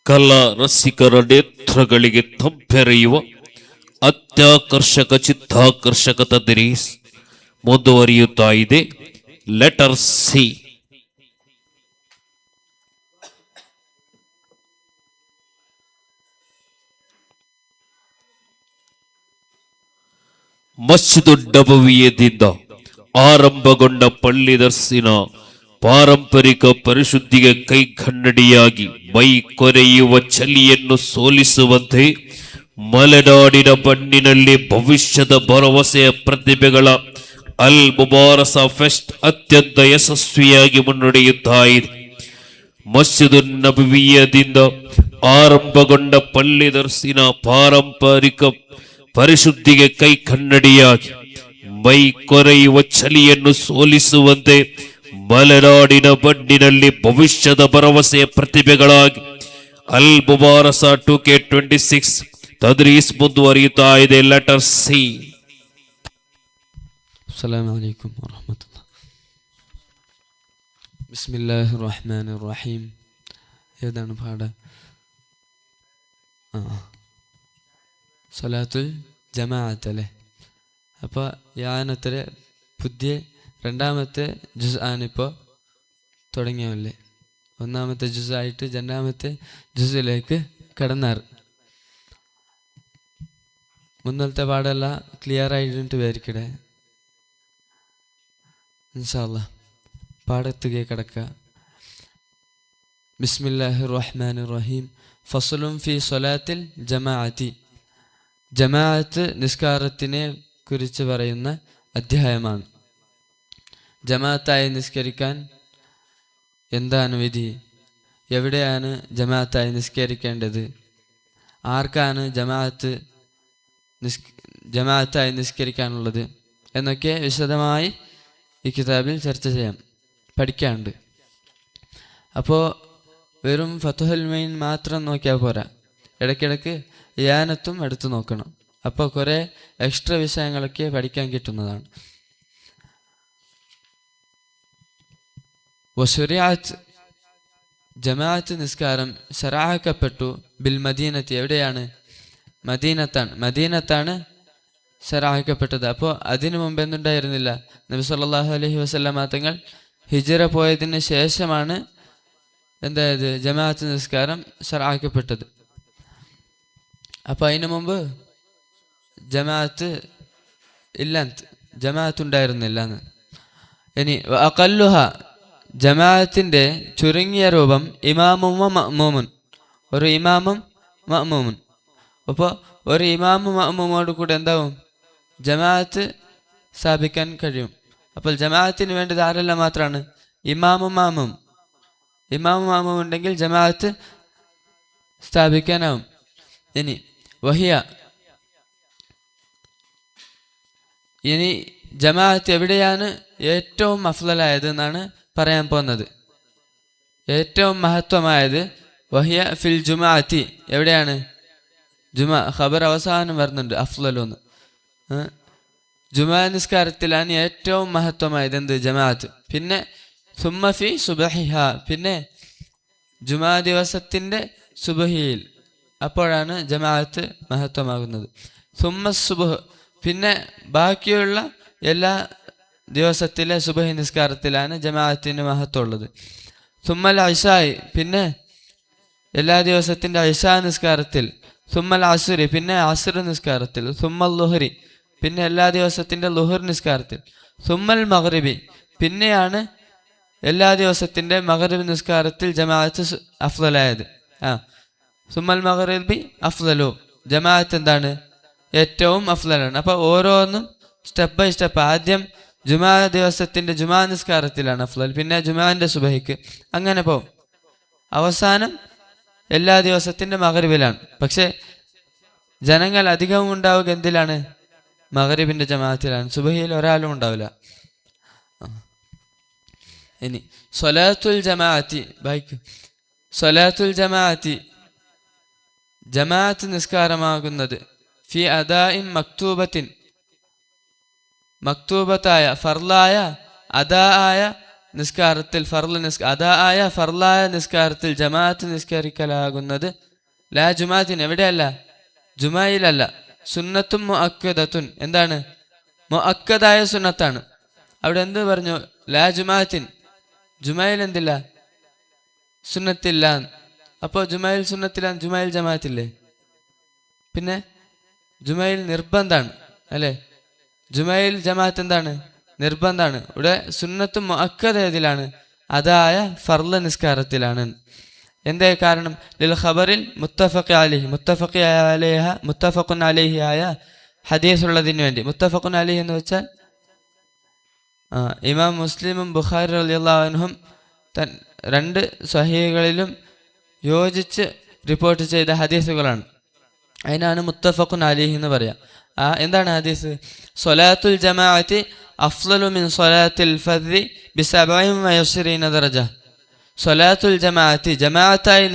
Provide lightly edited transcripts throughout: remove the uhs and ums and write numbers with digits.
ಕಲಾ ರಸಿಕರ ನೇತ್ರಗಳಿಗೆ ತಂಪೆರೆಯುವ ಅತ್ಯಾಕರ್ಷಕ ಚಿತ್ತಾಕರ್ಷಕ ತದ್ರೀಸ್ ಮುಂದುವರಿಯುತ್ತಾ ಇದೆ. Letter C. ಮಸ್ಜಿದು ನಬವಿಯದಿಂದ ಆರಂಭಗೊಂಡ ಪಳ್ಳಿ ದರ್ಸಿನ ಪಾರಂಪರಿಕ ಪರಿಶುದ್ಧಿಗೆ ಕೈಗನ್ನಡಿಯಾಗಿ ಮೈ ಕೊರೆಯುವ ಚಳಿಯನ್ನು ಸೋಲಿಸುವಂತೆ ಮಲೆನಾಡಿನ ಮಣ್ಣಿನಲ್ಲಿ ಭವಿಷ್ಯದ ಭರವಸೆಯ ಪ್ರತಿಭೆಗಳ ಅಲ್ ಮುಬಾರಸ ಫೆಸ್ಟ್ ಅತ್ಯಂತ ಯಶಸ್ವಿಯಾಗಿ ಮುನ್ನಡೆಯುತ್ತಾ ಇದೆ. ಮಸ್ಜಿದು ನಬವಿಯದಿಂದ ಆರಂಭಗೊಂಡ ಪಳ್ಳಿ ದರ್ಸಿನ ಪಾರಂಪರಿಕ ಪರಿಶುದ್ಧಿಗೆ ಕೈ ಕನ್ನಡಿಯಾಗಿ ಮೈ ಕೊರೆಯುವ ಚಳಿಯನ್ನು ಸೋಲಿಸುವಂತೆ ಮಲೆನಾಡಿನ ಮಣ್ಣಿನಲ್ಲಿ ಭವಿಷ್ಯದ ಭರವಸೆಯ ಪ್ರತಿಭೆಗಳಾಗಿ ಅಲ್ ಮುಬಾರಸ 2K26 ತದ್ರೀಸ್ ಮುಂದುವರಿಯುತ್ತಾ ಇದೆ. Letter C. ಅಸ್ಸಲಾಮು ಅಲೈಕುಂ ವರಹಮತುಲ್ಲಾಹ್. ಬಿಸ್ಮಿല്ലാഹിർ റഹ്മാനിർ റഹീം. ഏതാണ് പാഠ? സ്വലാത്തുൽ ജമാഅത്ത് അല്ലേ? അപ്പോൾ യാനത്തിൽ പുതിയ രണ്ടാമത്തെ ജുസ് ആണിപ്പോൾ തുടങ്ങിയല്ലേ. ഒന്നാമത്തെ ജുസായിട്ട് രണ്ടാമത്തെ ജുസിലേക്ക് കടന്നാറ്. മുന്നത്തെ പാടെല്ലാം ക്ലിയർ ആയിട്ട് വരിക്കട്ടെ ഇൻഷാ അല്ലാഹ്. പാടത്തേക്ക് കിടക്കുക. ബിസ്മില്ലാഹിർ റഹ്മാനിർ റഹീം. ഫസ്ലുൻ ഫി സ്വലാത്തിൽ ജമാഅത്തി. ജമാഅത്ത് നിസ്കാരത്തിനെ കുറിച്ച് പറയുന്ന അധ്യായമാണ്. ജമാഅത്തായി നിസ്കരിക്കാൻ എന്താണ് വിധി? എവിടെയാണ് ജമാഅത്തായി നിസ്കരിക്കേണ്ടത്? ആർക്കാണ് ജമാഅത്തായി നിസ്കരിക്കാനുള്ളത് എന്നൊക്കെ വിശദമായി ഈ കിതാബിൽ ചർച്ച ചെയ്യാം, പഠിക്കാനുണ്ട്. അപ്പോൾ വെറും ഫത്ഹുൽ മൈൻ മാത്രം നോക്കിയാൽ പോരാ, ഇടയ്ക്കിടയ്ക്ക് യാനത്തും എടുത്തു നോക്കണം. അപ്പോൾ കുറേ എക്സ്ട്രാ വിഷയങ്ങളൊക്കെ പഠിക്കാൻ കിട്ടുന്നതാണ്. വശുരിഅത്ത് ജമാഅത്ത് നിസ്കാരം ശറഅക്കപ്പെട്ടു ബിൽ മദീനത്തി. എവിടെയാണ്? മദീനത്താണ് ശറഅക്കപ്പെട്ടത്. അപ്പോൾ അതിനു മുമ്പ് എന്തുണ്ടായിരുന്നില്ല? നബി സല്ലല്ലാഹു അലൈഹി വസല്ലമ തങ്ങൾ ഹിജ്റ പോയതിന് ശേഷമാണ് എന്തായത് ജമാഅത്ത് നിസ്കാരം ശറഅക്കപ്പെട്ടത്. അപ്പോൾ അതിനു മുമ്പ് ജമാഅത്ത് ഉണ്ടായിരുന്നില്ല എന്ന്. ഇനി അഖല്ലുഹ ജമാഅത്തിൻ്റെ ചുരുങ്ങിയ രൂപം ഇമാമും മഅ്മൂമുൻ. ഒരു ഇമാമും മഅ്മൂമുൻ. അപ്പോൾ ഒരു ഇമാമും മഅ്മൂമോട് കൂടെ എന്താവും? ജമാഅത്ത് സ്ഥാപിക്കാൻ കഴിയും. അപ്പോൾ ജമാഅത്തിന് വേണ്ടത് ആരെല്ലാം മാത്രമാണ്? ഇമാമും മാമും ഉണ്ടെങ്കിൽ ജമാഅത്ത് സ്ഥാപിക്കാനാവും. ഇനി ജമാഅത്ത് എവിടെയാണ് ഏറ്റവും അഫ്ളലായത് എന്നാണ് പറയാൻ പോകുന്നത്. ഏറ്റവും മഹത്വമായത് വഹിയ ഫിൽ ജുമാഅത്തി. എവിടെയാണ്? ഖബർ അവസാനം വരുന്നുണ്ട് അഫ്ളലൂന്ന്. ജുമാ നിസ്കാരത്തിലാണ് ഏറ്റവും മഹത്വമായത് എന്ത്? ജമാഅത്ത്. പിന്നെ സുമ്മ ഫി സുബഹിഹ, പിന്നെ ജുമാ ദിവസത്തിൻ്റെ സുബഹിയിൽ, അപ്പോഴാണ് ജമാഅത്ത് മഹത്വമാകുന്നത്. സുമ്മ സുബഹ്, പിന്നെ ബാക്കിയുള്ള എല്ലാ ദിവസത്തിലെ സുബഹി നിസ്കാരത്തിലാണ് ജമാഅത്തിന് മഹത്വമുള്ളത്. സുമ്മൽ ഇശായി, പിന്നെ എല്ലാ ദിവസത്തിൻ്റെ ഇശാ നിസ്കാരത്തിൽ. സുമ്മൽ അസ്രി, പിന്നെ അസ്ർ നിസ്കാരത്തിൽ. സുമ്മൽ ലുഹരി, പിന്നെ എല്ലാ ദിവസത്തിൻ്റെ ലുഹർ നിസ്കാരത്തിൽ. സുമ്മൽ മഗ്രിബി, പിന്നെയാണ് എല്ലാ ദിവസത്തിൻ്റെ മഗ്രിബ് നിസ്കാരത്തിൽ ജമാഅത്ത് അഫ്ളലായത്. സുമ്മൽ മഗ്രിബി അഫ്ളലു, ജമാഅത്ത് എന്താണ്? ഏറ്റവും അഫ്ളലാണ്. അപ്പോൾ ഓരോന്നും സ്റ്റെപ്പ് ബൈ സ്റ്റെപ്പ്. ആദ്യം ജുമാ ദിവസത്തിൻ്റെ ജുമാ നിസ്കാരത്തിലാണ് അഫ്ളൽ, പിന്നെ ജുമാൻ്റെ സുബഹിക്ക്, അങ്ങനെ പോവും. അവസാനം എല്ലാ ദിവസത്തിൻ്റെ മഗ്രിബിലാണ്. പക്ഷേ ജനങ്ങൾ അധികവും ഉണ്ടാവുക എന്തിലാണ്? മഗ്രിബിൻ്റെ ജമാഅത്തിലാണ്. സുബഹിയിൽ ഒരാളും ഉണ്ടാവില്ല. ഇനി സ്വലാത്തുൽ ജമാഅത്തി. സ്വലാത്തുൽ ജമാഅത്തി ജമാഅത്ത് നിസ്കാരമാകുന്നത് ഫി അദാഇൻ മക്തൂബത്തിൻ, മക്തൂബത്തായ ഫർലായ അദാ ആയ നിസ്കാരത്തിൽ അതായ ഫർലായ നിസ്കാരത്തിൽ ജമാഅത്ത് നിസ്കരിക്കലാകുന്നത് ലാ ജുമാഅത്തിന്, എവിടെയല്ല, ജുമായിലല്ല. സുന്നത്തും മുഅക്കദത്തുൻ, എന്താണ്, മുഅക്കദായ സുന്നത്താണ്. അവിടെ എന്ത് പറഞ്ഞു? ലാ ജുമാഅത്തിൻ, ജുമായിൽ എന്തില്ല, സുന്നത്തില്ല. അപ്പോൾ ജുമായിൽ സുന്നത്തില്ല, ജുമായിൽ ജമാഅത്തില്ലേ? പിന്നെ ജുമായിൽ നിർബന്ധാണ് അല്ലേ? ജുമായിൽ ജമാഅത്ത് എന്താണ്? നിർബന്ധാണ്. ഇവിടെ സുന്നത്തും മുഅക്കദ ഏതിലാണ്? അതായ ഫർള് നിസ്കാരത്തിലാണ്. എന്തേ കാരണം? ലിൽ ഖബറിൽ മുത്തഫഖുൻ അലൈഹി ആയ ഹദീസ് ഉള്ളതിന് വേണ്ടി. മുത്തഫഖുൻ അലൈഹി എന്ന് വെച്ചാൽ ഇമാം മുസ്ലിമും ബുഖാരി റളിയല്ലാഹു അൻഹും രണ്ട് സ്വഹീഹുകളിലും യോജിച്ച് റിപ്പോർട്ട് ചെയ്ത ഹദീസുകളാണ്. അതിനാണ് മുത്തഫഖുൻ അലൈഹി എന്ന് പറയാം. എന്താണ് ഹദീസ്? സ്വലാത്തുൽ ജമാഅത്തി അഫ്ളലു മിൻ സ്വലാത്തിൽ ഫർദി ബി27 ദറജ. സ്വലാത്തുൽ ജമാഅത്തി, ജമാഅത്തായി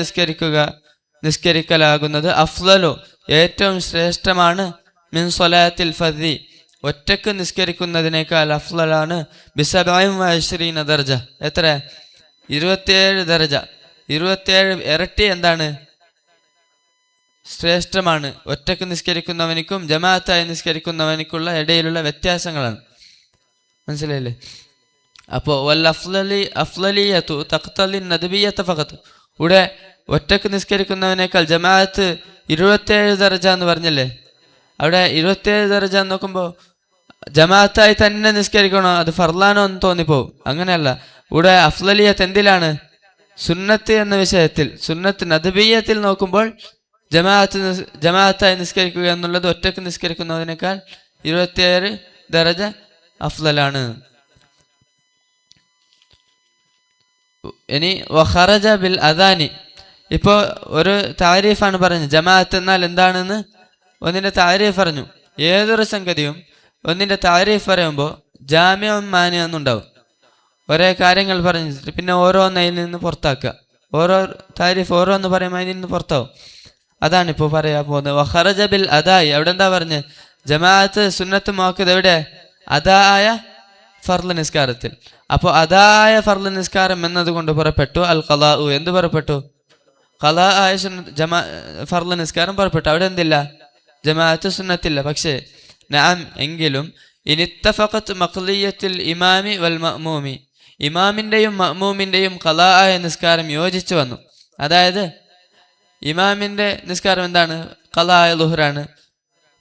നിസ്കരിക്കലാകുന്നത് അഫ്ളലു, ഏറ്റവും ശ്രേഷ്ഠമാണ്, മിൻ സ്വലാത്തിൽ ഫർദി, ഒറ്റക്ക് നിസ്കരിക്കുന്നതിനേക്കാൾ അഫ്ളലാണ്, ബി27 ദറജ. എത്ര? 27 ദറജ. 27 ഇരട്ടി എന്താണ്? ശ്രേഷ്ഠമാണ്. ഒറ്റക്ക് നിസ്കരിക്കുന്നവനിക്കും ജമാഅത്തായി നിസ്കരിക്കുന്നവനിക്കുള്ള ഇടയിലുള്ള വ്യത്യാസങ്ങളാണ്. മനസ്സിലായില്ലേ? അപ്പോൾ അഫ്ളലിയത്തു തഖ്തലി നദ്ബിയ്യത ഫഖത്ത്. ഇവിടെ ഒറ്റക്ക് നിസ്കരിക്കുന്നവനേക്കാൾ ജമാഅത്ത് 27 ദറജ എന്ന് പറഞ്ഞല്ലേ? അവിടെ 27 ദറജ എന്ന് നോക്കുമ്പോൾ ജമാഅത്തായി തന്നെ നിസ്കരിക്കണോ, അത് ഫർലാനോ എന്ന് തോന്നിപ്പോവും. അങ്ങനെയല്ല. ഇവിടെ അഫ്ളലിയത്ത് എന്തിലാണ്? സുന്നത്ത് എന്ന വിഷയത്തിൽ, സുന്നത്ത് നദ്ബിയ്യത്തിൽ നോക്കുമ്പോൾ ജമാഅത്തായി നിസ്കരിക്കുക എന്നുള്ളത് ഒറ്റക്ക് നിസ്കരിക്കുന്നതിനേക്കാൾ 27 ദറജ അഫ്ളലാണ്. ഇനി വഖറജ ബിൽ അദാനി. ഇപ്പോൾ ഒരു താരീഫാണ് പറഞ്ഞത്. ജമാഅത്ത് എന്നാൽ എന്താണെന്ന് ഒന്നിന്റെ താരീഫ് പറഞ്ഞു. ഏതൊരു സംഗതിയും ഒന്നിന്റെ താരീഫ് പറയുമ്പോൾ ജാമ്യം മാനി എന്നുണ്ടാവും. ഒരേ കാര്യങ്ങൾ പറഞ്ഞിട്ട് പിന്നെ ഓരോന്നതിൽ നിന്ന് പുറത്താക്കുക. ഓരോ താരീഫ് ഓരോന്ന് പറയുമ്പോൾ അതിൽ നിന്ന് പുറത്താവും. അതാണിപ്പോൾ പറയാൻ പോകുന്നത്. വഖറജ ബിൽ അദായി. അവിടെ എന്താ പറഞ്ഞത്? ജമാഅത്ത് സുന്നത്ത് മുഅക്കദ് എവിടെ? അതായ ഫർള് നിസ്കാരത്തിൽ. അപ്പോൾ അതായ ഫർള് നിസ്കാരം എന്നതുകൊണ്ട് പുറപ്പെട്ടു അൽ ഖലാഉ. എന്ത് പുറപ്പെട്ടു? ഖലാ ആയ ഫർള് നിസ്കാരം പുറപ്പെട്ടു. അവിടെ എന്തില്ല? ജമാഅത്ത് സുന്നത്തില്ല. പക്ഷേ നഅം, എങ്കിലും ഇനിത്തഫഖത്ത് മഖ്ലിയത്തുൽ ഇമാമി വൽ മഅ്മൂമി, ഇമാമിന്റെയും മഅ്മൂമിന്റെയും ഖലാ ആയ നിസ്കാരം യോജിച്ചു വന്നു. അതായത് ഇമാമിന്റെ നിസ്കാരം എന്താണ്? ഖലാ ആയ ളുഹ്റാണ്.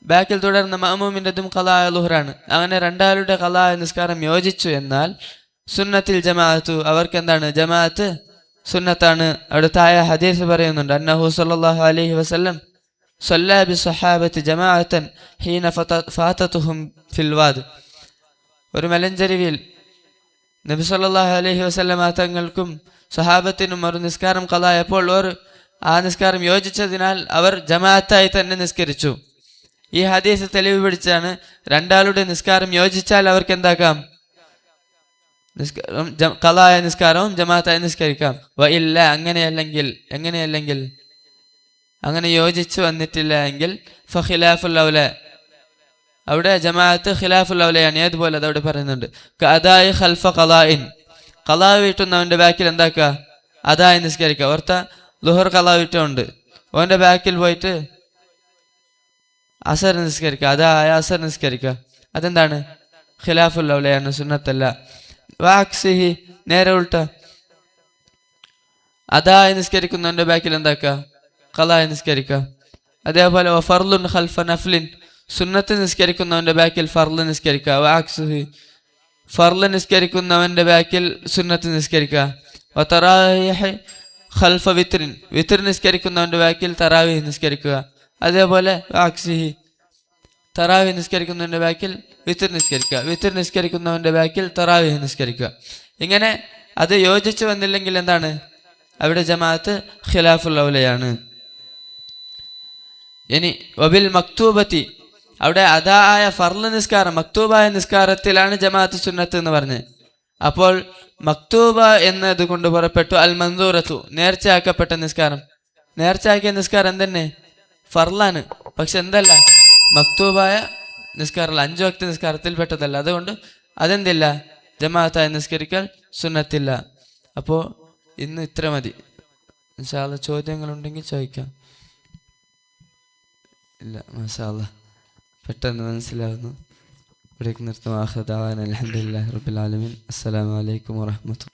ബാക്കിൽ തുടർന്ന മഅ്മൂമിൻ്റെതും ഖലാ ആയ ളുഹ്റാണ്. അങ്ങനെ രണ്ടാളുടെ ഖലാ ആയ നിസ്കാരം യോജിച്ചു. എന്നാൽ സുന്നത്തിൽ ജമാഅത്തു, അവർക്ക് എന്താണ്? ജമാഅത്ത് സുന്നത്താണ്. അവിടുത്തായ ഹദീസ് പറയുന്നുണ്ട്, അന്നഹു സല്ലല്ലാഹു അലൈഹി വസല്ലം സല്ലല്ലാ ബിസ്സഹാബത്തി ജമാഅത്തൻ ഹീന ഫാതതുഹും ഫിൽ വാദ്. ഒരു മലഞ്ചരിവിൽ നബി സല്ലല്ലാഹു അലൈഹി വസല്ലം തങ്ങൾക്കും സഹാബത്തിനും ഒരു നിസ്കാരം ഖലായപ്പോൾ ആ നിസ്കാരം യോജിച്ചതിനാൽ അവർ ജമാഅത്തായി തന്നെ നിസ്കരിച്ചു. ഈ ഹദീസ് തെളിവ് പിടിച്ചാണ് രണ്ടാളുടെ നിസ്കാരം യോജിച്ചാൽ അവർക്ക് എന്താക്കാം? ഖലായ നിസ്കാരവും ജമാഅത്തായി നിസ്കരിക്കാം. വ ഇല്ല, എങ്ങനെയല്ലെങ്കിൽ അങ്ങനെ യോജിച്ചു വന്നിട്ടില്ല എങ്കിൽ ഫഖിലാഫുൽ ഔല, അവിടെ ജമാഅത്ത് ഖിലാഫുൽ ഔലയാണ്. ഏതുപോലെ അതവിടെ പറയുന്നുണ്ട്, കഅദായി ഖൽഫ ഖലാഇൻ, ഖലാ വീട്ടുന്നവന്റെ ബാക്കിൽ എന്താക്കുക? അതായി നിസ്കരിക്കുക. ഓർത്ത ളുഹർ ഖലാ വീട്ടുണ്ട്, ഓന്റെ ബാക്കിൽ പോയിട്ട് അസർ നിസ്കരിക്കുക, അതായ അസർ നിസ്കരിക്കുക. അതെന്താണ്? ഖിലാഫുൽ ഔലയാണ്, സുന്നത്തല്ല. വാക്സിഹി, നേരെ ഉൾട്ട, അതായി നിസ്കരിക്കുന്നവന്റെ ബാക്കിൽ എന്താക്കുക? ഖലായി നിസ്കരിക്കുക. അതേപോലെ ഫർളുൻ ഖൽഫ നഫ്ലിൻ, സുന്നത്ത് നിസ്കരിക്കുന്നവന്റെ ബാക്കിൽ ഫർള് നിസ്കരിക്കുക. വാക്സിഹി, ഫർള് നിസ്കരിക്കുന്നവന്റെ ബാക്കിൽ സുന്നത്ത് നിസ്കരിക്കുക. വതറാവിഹ് ഖൽഫ വിത്രിൻ, വിത്ർ നിസ്കരിക്കുന്നവന്റെ ബാക്കിൽ തറാവീഹ് നിസ്കരിക്കുക. അതേപോലെ വാക്സിഹി, തറാവീഹ് നിസ്കരിക്കുന്നവന്റെ ബാക്കിൽ വിത്ർ നിസ്കരിക്കുക, വിത്ർ നിസ്കരിക്കുന്നവന്റെ ബാക്കിൽ തറാവീഹ് നിസ്കരിക്കുക. ഇങ്ങനെ അത് യോജിച്ചു വന്നില്ലെങ്കിൽ എന്താണ്? അവിടെ ജമാഅത്ത് ഖിലാഫുൽ ഔലയാണ്. ഇനി വബിൽ മക്തൂബത്തി, അവിടെ അതായ ഫർള് നിസ്കാരം, മക്തൂബായ നിസ്കാരത്തിലാണ് ജമാഅത്ത് സുന്നത്ത് എന്ന് പറഞ്ഞത്. അപ്പോൾ മക്തൂബ എന്നത് കൊണ്ട് പുറപ്പെട്ടു അൽ മൻസൂറത്തു, നേർച്ചയാക്കപ്പെട്ട നിസ്കാരം. നേർച്ചയാക്കിയ നിസ്കാരം തന്നെ ഫർളാണ്, പക്ഷെ എന്തല്ല? മക്തൂബായ നിസ്കാരമല്ല, 5 വക്ത് നിസ്കാരത്തിൽ പെട്ടതല്ല. അതുകൊണ്ട് അതെന്തില്ല? ജമാഅത്തായി നിസ്കരിക്കൽ സുന്നത്തില്ല. അപ്പോൾ ഇന്ന് ഇത്ര മതി. ഇൻഷാ അല്ലാഹ് ചോദ്യങ്ങളുണ്ടെങ്കിൽ ചോദിക്കാം. ഇല്ല, മാഷാ അല്ലാഹ് പെട്ടെന്ന് മനസ്സിലാവുന്നു. ഇവിടേക്ക് നിർത്തും. ആഖിറു അൽഹംദുലില്ലാഹി റബ്ബിൽ ആലമീൻ. അസ്സലാമു അലൈക്കും വറഹ്മത്തുള്ളാഹി.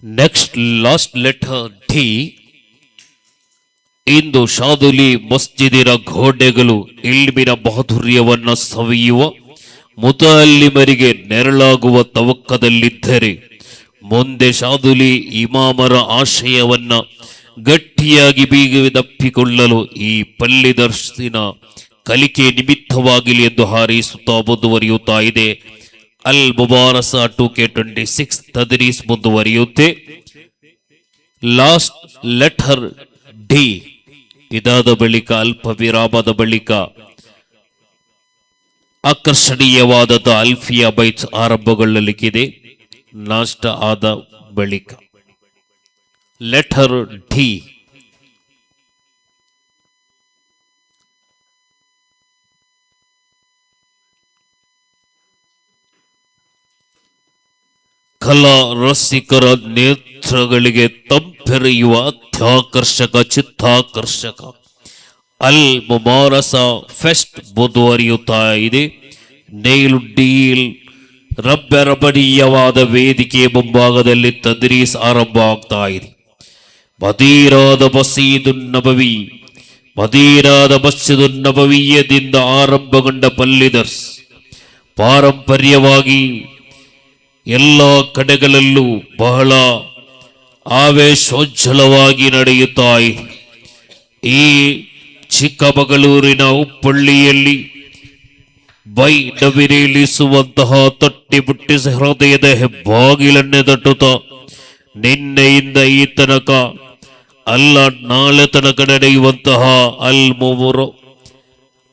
Next last letter D. ಇಂದು ಶಾದುಲಿ ಮಸ್ಜಿದಿನ ಗೋಡೆಗಳು ಇಲ್ಮಿನ ಮಾಧುರ್ಯವನ್ನ ಸವಿಯುವ ಮುತಅಲ್ಲಿಮರಿಗೆ ನೆರಳಾಗುವ ತವಕ್ಕದಲ್ಲಿದ್ದರೆ ಮುಂದೆ ಶಾದುಲಿ ಇಮಾಮರ ಆಶಯವನ್ನ ಗಟ್ಟಿಯಾಗಿ ಬೀಗದಪ್ಪಿಕೊಳ್ಳಲು ಈ ಪಲ್ಲಿ ದರ್ಶಿನ ಕಲಿಕೆ ನಿಮಿತ್ತವಾಗಲಿ ಎಂದು ಹಾರೈಸುತ್ತಾ ಮುಂದುವರಿಯುತ್ತಾ ಇದೆ. ಅಲ್ ಮುಬಾರಸ 2K26 ತದ್ರೀಸ್ ಮುಂದುವರಿಯುತ್ತೆ. Last letter D. ಇದಾದ ಬಳಿಕ ಅಲ್ಪ ವಿರಾಮದ ಬಳಿಕ ಆಕರ್ಷಣೀಯವಾದ ಅಲ್ಫಿಯಾ ಬೈಟ್ಸ್ ಆರಂಭಗೊಳ್ಳಲಿಕ್ಕಿದೆ. ನಾಷ್ಟ ಆದ ಬಳಿಕ ಲೆಟರ್ ಡಿ. ಕಲಾ ರಸಿಕರ ನೇತ್ರಗಳಿಗೆ ತಂಪೆರೆಯುವ ಅತ್ಯಾಕರ್ಷಕ ಚಿತ್ತಾಕರ್ಷಕ ಅಲ್ ಮುಬಾರಸ ಫೆಸ್ಟ್ ಮುಂದುವರಿಯುತ್ತಾ ಇದೆ. ನೇಲುಡ್ಡಿಲ್ ರಬ್ಬರಬಡೀಯವಾದ ವೇದಿಕೆಯ ಮುಂಭಾಗದಲ್ಲಿ ತದ್ರೀಸ್ ಆರಂಭ ಆಗ್ತಾ ಇದೆ. ಮದೀನಾದ ಮಸ್ಜಿದುನ್ ನಬವಿಯದಿಂದ ಆರಂಭಗೊಂಡ ಪಲ್ಲಿದರ್ಸ್ ಪಾರಂಪರ್ಯವಾಗಿ ಎಲ್ಲ ಕಡೆಗಳಲ್ಲೂ ಬಹಳ ಆವೇಶೋಜ್ವಲವಾಗಿ ನಡೆಯುತ್ತಾ ಇದೆ. ಈ ಚಿಕ್ಕಮಗಳೂರಿನ ಉಪ್ಪಳ್ಳಿಯಲ್ಲಿ ನವಿರೇಳಿಸುವಂತಹ ತಟ್ಟಿ ಮುಟ್ಟಿಸಿ ಹೃದಯದ ಹೆಬ್ಬಾಗಿಲನ್ನೇ ತಟ್ಟುತ್ತಾ ನಿನ್ನೆಯಿಂದ ಈ ತನಕ ಅಲ್ಲ ನಾಳೆ ತನಕ ನಡೆಯುವಂತಹ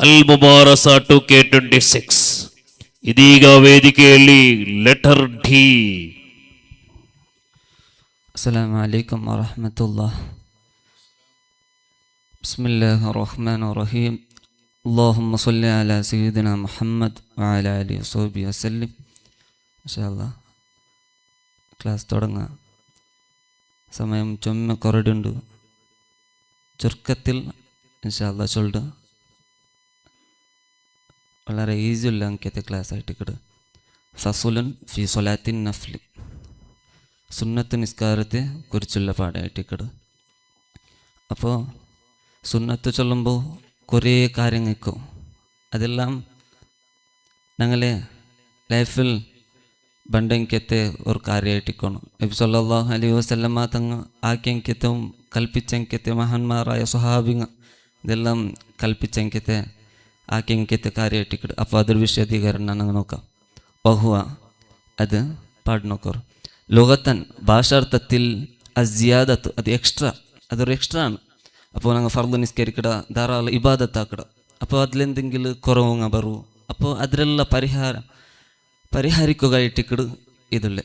ಅಲ್ ಮುಬಾರಸ 2K26 ಇದೀಗ ವೇದಿಕೆಯಲ್ಲಿ ಲೆಟರ್ ಡಿ. ಅಸ್ಸಲಾಮು ಅಲೈಕುಂ ವರಹಮತುಲ್ಲಾಹ್. ಬಿಸ್ಮಿಲ್ಲಾಹಿರ್ ರಹ್ಮಾನಿರ್ ರಹೀಮ್. അല്ലാഹുമ്മ സ്വല്ലി അലാ സയ്യിദിനാ മുഹമ്മദ് വഅലാ ആലിഹി വസഹ്ബിഹി വസല്ലം. ഇൻഷാ അല്ലാഹ് ക്ലാസ് തുടങ്ങാം. സമയം ചുമ്മാ കുറടുണ്ട്. ചുരുക്കത്തിൽ ഇൻഷാ അല്ലാഹ് ചൊല്ലുക. വളരെ ഈസിയുള്ള അങ്കത്തെ ക്ലാസ് ആയിട്ട് കിട്ടുക. ഫസുലുൻ ഫി സ്വലാത്തിൻ നഫ്ലി. സുന്നത്ത് നിസ്കാരത്തെ കുറിച്ചുള്ള പാഠമായിട്ട് കിട്ടുക. അപ്പോൾ സുന്നത്ത് ചൊല്ലുമ്പോൾ കുറേ കാര്യങ്ങൾക്കും അതെല്ലാം ഞങ്ങളെ ലൈഫിൽ ബണ്ടെങ്കത്തെ ഒരു കാര്യമായിട്ടിക്കണം. നബി സല്ലല്ലാഹു അലൈഹി വസല്ലമ തങ്ങൾ ആക്കിയങ്കത്തെ കൽപ്പിച്ചങ്കത്തെ മഹാന്മാരായ സ്വഹാബിങ്ങൾ ഇതെല്ലാം കൽപ്പിച്ചങ്കത്തെ ആക്കിയങ്കത്തെ കാര്യമായിട്ടിക്കട്. അപ്പോൾ അതൊരു വിശദീകരണം ഞങ്ങൾ നോക്കാം. ബഹുവ അത് പാട് നോക്കാം. ലോകത്തൻ ഭാഷാർത്ഥത്തിൽ അസിയാദത്ത് അത് എക്സ്ട്രാ, അതൊരു എക്സ്ട്രാ ആണ്. അപ്പോൾ ഞങ്ങൾ ഫർദ് നിസ്കരിക്കട ധാരാളം ഇബാദത്താക്കട. അപ്പോൾ അതിലെന്തെങ്കിലും കുറവുങ്ങ ബറു. അപ്പോൾ അതിലെല്ലാം പരിഹരിക്കുകയായിട്ടിക്കട് ഇതുള്ളേ.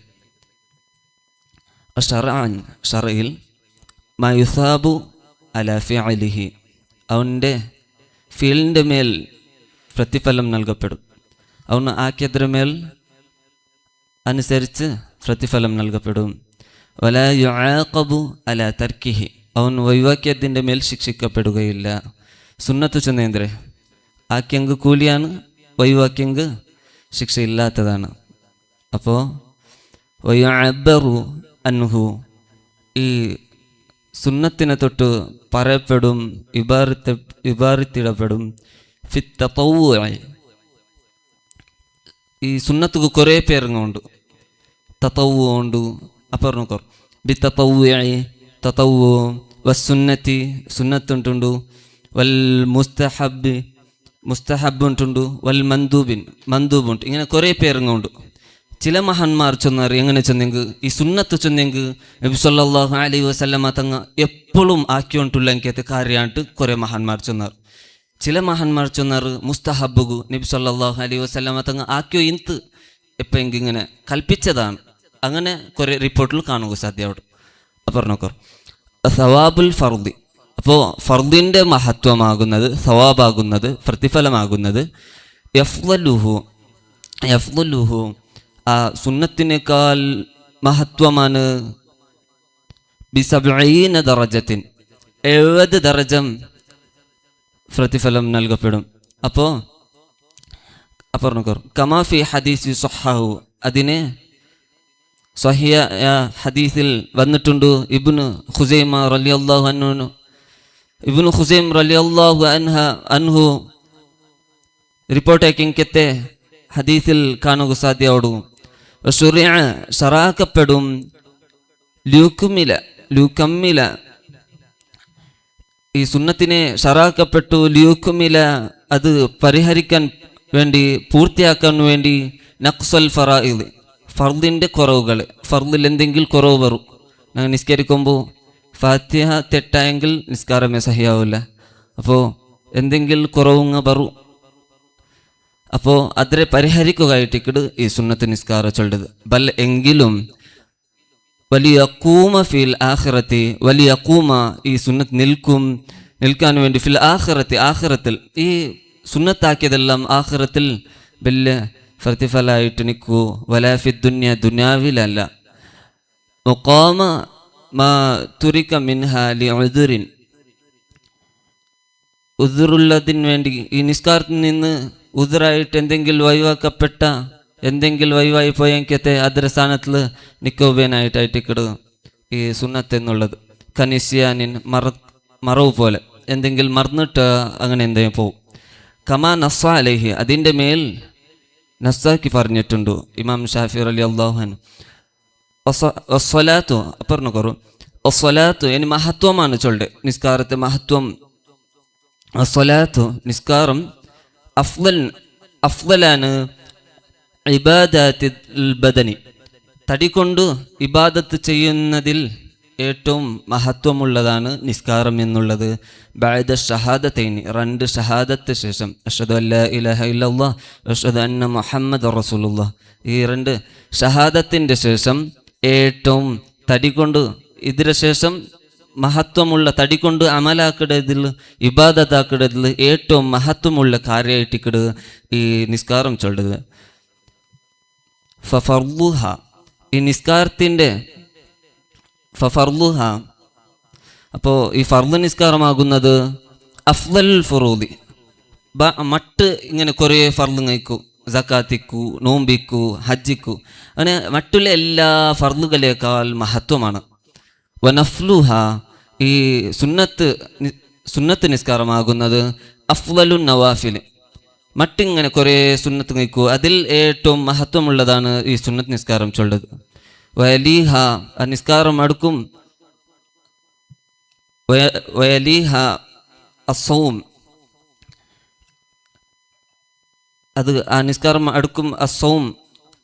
ഷർഅൻ ഷർഇൽ മാ യുസാബു അലാ ഫിഅലിഹി അവൻ്റെ ഫീലിൻ്റെ മേൽ പ്രതിഫലം നൽകപ്പെടും. അവന് ആക്കിയതിര മേൽ അനുസരിച്ച് പ്രതിഫലം നൽകപ്പെടും. വലാ യുആഖബു അലാ തർക്കിഹി അവൻ ഒഴിവാക്കിയതിൻ്റെ മേൽ ശിക്ഷിക്കപ്പെടുകയില്ല. സുന്നത്ത് ചെന്നേന്ദ്രേ ആക്കിയങ്ക് കൂലിയാണ്, ഒഴിവാക്കിയങ്ക് ശിക്ഷയില്ലാത്തതാണ്. അപ്പോൾ വയുഅബ്ബറു അൻഹു ഈ സുന്നത്തിനെ തൊട്ട് പറയപ്പെടും, ഇബാറത്തിടപ്പെടും. ഫിത്തതവ്വുഇ ഈ സുന്നത്തുക്ക് കുറേ പേരുങ്ങളുണ്ട്. തതവ്വു ഉണ്ട്. അപ്പോൾ നോക്കോ ബിത്തതവ്വുഇ തതവ്വു വസ്സുന്നത്തി സുന്നത്തുണ്ടുണ്ട്, വൽ മുസ്തഹബ് ഉണ്ടുണ്ട്, വൽ മന്ദൂബ് ഉണ്ട്. ഇങ്ങനെ കുറേ പേരുങ്ങളുണ്ട്. ചില മഹാന്മാർ ചൊന്നാർ എങ്ങനെ ചെന്നെങ്കിൽ ഈ സുന്നത്ത് ചെന്നെങ്കിൽ നബി സല്ലല്ലാഹു അലൈഹി വസല്ലമ തങ്ങ എപ്പോഴും ആക്കിക്കൊണ്ടുള്ള എനിക്കത്തെ കാര്യമായിട്ട് കുറേ മഹാന്മാർ ചൊന്നാർ. ചില മഹാന്മാർ ചൊന്നാർ മുസ്തഹബുഗു നബി സല്ലല്ലാഹു അലൈഹി വസല്ലമ തങ്ങ ആക്കിയോ ഇന്ത് എപ്പോൾ എങ്കിൽ ഇങ്ങനെ കൽപ്പിച്ചതാണ്. അങ്ങനെ കുറേ റിപ്പോർട്ടിൽ കാണുക സാധ്യമായിട്ട്. അപ്പോൾ നോക്കോ സവാബുൽ ഫർദി. അപ്പോൾ ഫർദിൻ്റെ മഹത്വമാകുന്നത്, സവാബാകുന്നത്, പ്രതിഫലമാകുന്നത് യഫ്ളലുഹു ആ സുന്നത്തിനേക്കാൾ മഹത്വമാണ് ബിസബ്ഈന ദറജത്തിൻ 70 ദറജം പ്രതിഫലം നൽകപ്പെടും. അപ്പോൾ കമാഫി ഹദീസി സ്വഹഹു, അതിനെ സ്വഹിയ ഹദീസിൽ വന്നിട്ടുണ്ട്. ഇബ്നു ഖുസൈമ റളിയല്ലാഹു അൻഹു റിപ്പോർട്ടാക്കിങ്കത്തെ ഹദീസിൽ കാണുക സാധ്യമാടും. ഷറാക്കപ്പെടും ലൂക്കമ്മില, ഈ സുന്നത്തിനെ ഷറാക്കപ്പെട്ടു ലിയുക്കുമില, അത് പരിഹരിക്കാൻ വേണ്ടി, പൂർത്തിയാക്കാൻ വേണ്ടി നഖ്സൽ ഫറായിദ്, ഫർദിൻ്റെ കുറവുകൾ. ഫർദിൽ എന്തെങ്കിലും കുറവ് വരും. ഞങ്ങൾ നിസ്കരിക്കുമ്പോൾ ഫാത്തിഹ തെറ്റായെങ്കിൽ നിസ്കാരമേ സഹിയാവില്ല. അപ്പോൾ എന്തെങ്കിലും കുറവുങ്ങ വരും. അപ്പോൾ അതിനെ പരിഹരിക്കുകയായിട്ടിക്കട് ഈ സുന്നത്ത് നിസ്കാര ചൊല്ലത്. ബൽ എങ്കിലും വലിയക്കൂമ ഫിൽ ആഖിറത്തി, വലിയക്കൂമ ഈ സുന്നത്ത് നിൽക്കാൻ വേണ്ടി ഫിൽ ആഖിറത്തി, ആഖിറത്തിൽ ഈ സുന്നത്താക്കിയതെല്ലാം ആഖിറത്തിൽ വലിയ പ്രതിഫലമായിട്ട് നിൽക്കൂ. വലാഫി ദുന്യ, ദുന്യാവിലല്ല. മുഖാമ മാ തുരിക മിൻഹ ലി ഉദുറിൻ, ഉദുറുള്ളതിന് വേണ്ടി ഈ നിസ്കാരത്തിൽ നിന്ന് ഉദുറായിട്ട് എന്തെങ്കിലും ഒഴിവാക്കപ്പെട്ട, എന്തെങ്കിലും ഒഴിവായി പോയെങ്കിലത്തെ അതിര സ്ഥാനത്തിൽ നിൽക്കുവാനായിട്ടായിട്ടിക്കട് ഈ സുന്നത്ത് എന്നുള്ളത്. കനിസ്യാനിൻ മറവ് പോലെ എന്തെങ്കിലും മറന്നിട്ട് അങ്ങനെ എന്തെങ്കിലും പോവും. കമാ നസ്സ അലൈഹി, അതിൻ്റെ മേൽ നസ്സാക്കി പറഞ്ഞിട്ടുണ്ട് ഇമാം ഷാഫി റളിയല്ലാഹു അൻഹു. വസ്സലാത്തു പറഞ്ഞു കുറു, വസ്സലാത്തു ഇനി മഹത്വമാണ് ചൊല്ലെ നിസ്കാരത്തെ മഹത്വം. വസ്സലാത്തു നിസ്കാരം അഫ്ളലാണ് ഇബാദത്തിൽ ബദനി, തടി കൊണ്ട് ഇബാദത്ത് ചെയ്യുന്നതിൽ ഏറ്റവും മഹത്വമുള്ളതാണ് നിസ്കാരം എന്നുള്ളത്. ബഅദ ഷഹാദത്തൈനി, 2 ഷഹാദത്ത് ശേഷം, അഷ്ഹദു അല്ലാ ഇലാഹ ഇല്ലല്ലാഹ് അഷ്ഹദു അന്ന മുഹമ്മദ് റസൂലുള്ളാഹ്, ഈ 2 ഷഹാദത്തിൻ്റെ ശേഷം ഏറ്റവും തടി കൊണ്ട്, ഇതിന് ശേഷം മഹത്വമുള്ള തടി കൊണ്ട് അമലാക്കിടതിൽ, ഇബാദത്താക്കിടതിൽ ഏറ്റവും മഹത്വമുള്ള കാര്യമായിട്ടിക്കട് ഈ നിസ്കാരം ചൊല്ലുക. ഫഫർളുഹ, ഈ നിസ്കാരത്തിൻ്റെ ഫഫർളുഹ, അപ്പോൾ ഈ ഫർദ് നിസ്കാരമാകുന്നത് അഫ്ളൽ ഫുറൂദി, മറ്റ് ഇങ്ങനെ കുറേ ഫർദ് കഴിക്കൂ, സക്കാത്തിക്കു, നോമ്പിക്കു, ഹജ്ജിക്കു, അങ്ങനെ മറ്റുള്ള എല്ലാ ഫർദുകളേക്കാൾ മഹത്വമാണ്. വനഫ്ലുഹ, ഈ സുന്നത്ത് നിസ്കാരമാകുന്നത് അഫ്ളലു നവാഫിൽ, മറ്റിങ്ങനെ കുറേ സുന്നത്ത് കഴിക്കൂ, അതിൽ ഏറ്റവും മഹത്വമുള്ളതാണ് ഈ സുന്നത്ത് നിസ്കാരം ചൊല്ലത്. വയലീഹ, ആ നിസ്കാരം അടുക്കും. വയലീഹ അസൗം, അത് ആ നിസ്കാരം അടുക്കും. അസൗം,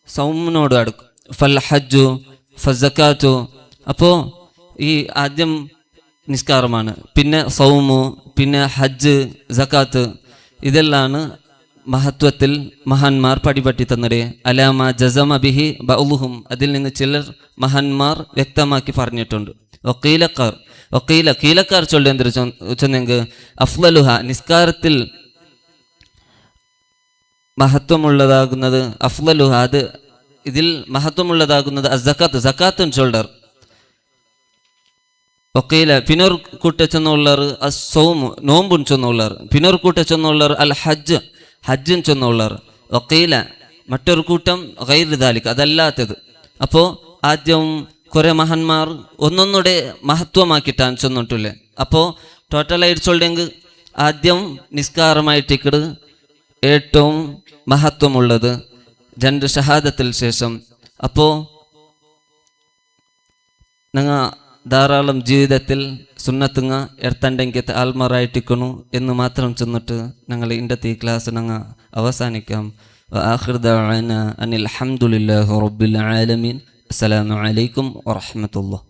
സൗമിനോട് അടുക്കും. ഫൽ ഹജ്ജു ഫസക്കാത്തു, അപ്പോൾ ഈ ആദ്യം നിസ്കാരമാണ്, പിന്നെ സൗമു, പിന്നെ ഹജ്ജ്, സക്കാത്ത്, ഇതെല്ലാണ് മഹത്വത്തിൽ മഹാന്മാർ പടിപട്ടി തന്നടേ. അലാമ ജസമ ബിഹി ബഅ്ളുഹും, അതിൽ നിന്ന് ചിലർ മഹാന്മാർ വ്യക്തമാക്കി പറഞ്ഞിട്ടുണ്ട്. കീലക്കാർ ചൊല്ലെങ്കിൽ അഫ്ളലുഹ, നിസ്കാരത്തിൽ മഹത്വമുള്ളതാകുന്നത് അഫ്ളലുഹ, അത് ഇതിൽ മഹത്വമുള്ളതാകുന്നത് അസ്സക്കാത്ത്, സക്കാത്തും ചൊല്ലർ. വക്കീല, പിന്നൊരു കൂട്ട ചെന്നുള്ളർ അസ്സൗമു, നോമ്പും ചൊന്നുള്ളർ. പിന്നൊരു കൂട്ട ചെന്നുള്ളർ അൽ ഹജ്ജ്, ഹജ്ജും ചൊന്നുള്ളർ. വക്കീല, മറ്റൊരു കൂട്ടം ഗൈറു ദാലിക്, അതല്ലാത്തത്. അപ്പോൾ ആദ്യം കുറേ മഹാന്മാർ ഒന്നൊന്നുകൂടെ മഹത്വമാക്കിയിട്ടാണ് ചെന്നിട്ടില്ലേ. അപ്പോൾ ടോട്ടലായിട്ട് ചൊല്ലെങ്കിൽ ആദ്യം നിസ്കാരമായിട്ടിക്കട് ഏറ്റവും മഹത്വമുള്ളത് 2 ഷഹാദത്തിൽ ശേഷം. അപ്പോൾ നിങ്ങൾ ധാരാളം ജീവിതത്തിൽ സുന്നത്തുങ്ങ എർത്തണ്ടെങ്കിൽ ആൽമറായിട്ടിക്കണു എന്ന് മാത്രം ചെന്നിട്ട് ഞങ്ങൾ ഇന്നത്തെ ഈ ക്ലാസ് ഞങ്ങൾ അവസാനിക്കാം. ആഖിർ ദഅവാന അനിൽ ഹംദുലില്ലാഹി റബ്ബിൽ ആലമീൻ. അസ്സലാമു അലൈക്കും വറഹ്മത്തുള്ളാഹി.